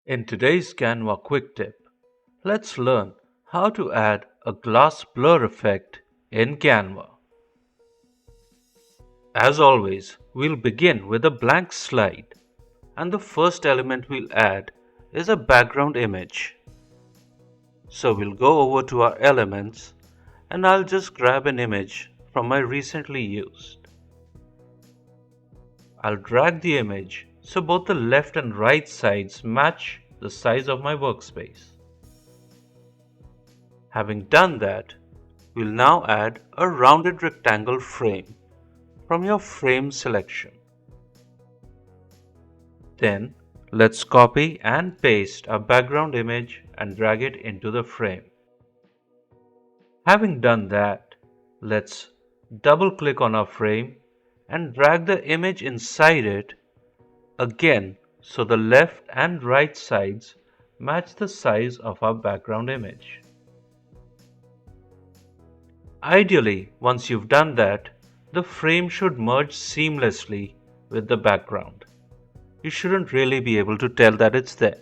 In today's Canva quick tip, let's learn how to add a glass blur effect in Canva. As always, we'll begin with a blank slide, and the first element we'll add is a background image. So we'll go over to our elements, and I'll just grab an image from my recently used. I'll drag the image so both the left and right sides match the size of my workspace. Having done that, we'll now add a rounded rectangle frame from your frame selection. Then let's copy and paste our background image and drag it into the frame. Having done that, let's double click on our frame and drag the image inside it again so the left and right sides match the size of our background image. Ideally, once you've done that, the frame should merge seamlessly with the background. You shouldn't really be able to tell that it's there.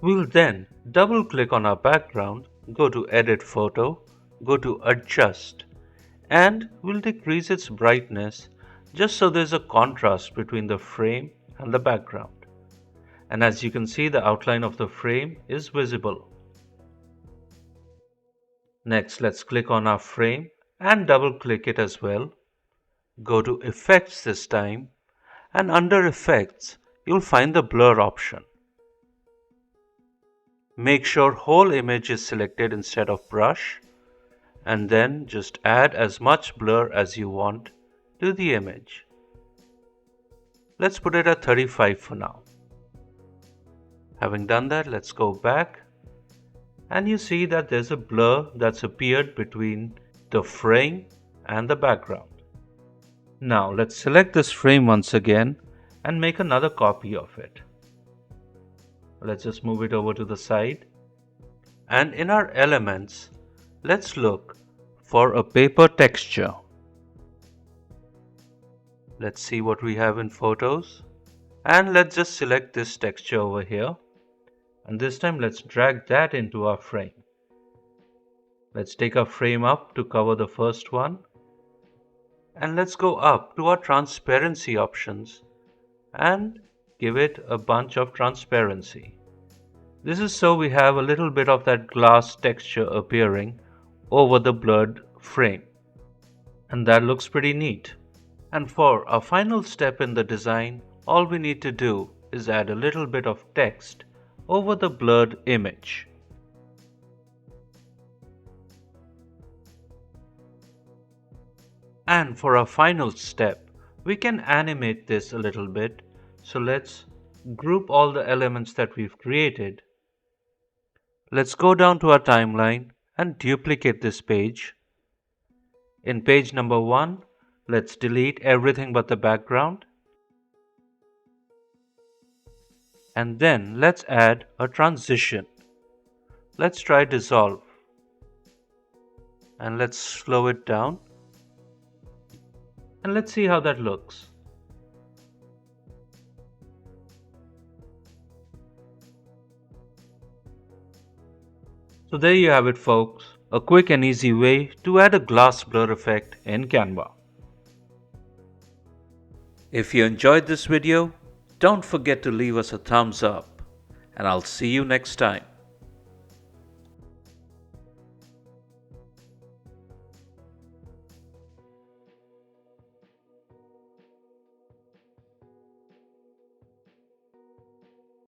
We'll then double click on our background, go to Edit Photo, go to Adjust, and we'll decrease its brightness just so there's a contrast between the frame and the background. And as you can see, the outline of the frame is visible. Next, let's click on our frame and double click it as well. Go to Effects this time, and under Effects, you'll find the blur option. Make sure whole image is selected instead of brush, and then just add as much blur as you want to the image. Let's put it at 35 for now. Having done that, let's go back, and you see that there's a blur that's appeared between the frame and the background. Now let's select this frame once again and make another copy of it. Let's just move it over to the side. And in our elements, let's look for a paper texture. Let's see what we have in photos. And let's just select this texture over here. And this time let's drag that into our frame. Let's take our frame up to cover the first one. And let's go up to our transparency options and give it a bunch of transparency. This is so we have a little bit of that glass texture appearing over the blurred frame. And that looks pretty neat. And for our final step in the design, all we need to do is add a little bit of text over the blurred image. And for our final step, we can animate this a little bit. So let's group all the elements that we've created. Let's go down to our timeline and duplicate this page. In page number 1, let's delete everything but the background. And then let's add a transition. Let's try dissolve. And let's slow it down. And let's see how that looks. So there you have it, folks. A quick and easy way to add a glass blur effect in Canva. If you enjoyed this video, don't forget to leave us a thumbs up, and I'll see you next time.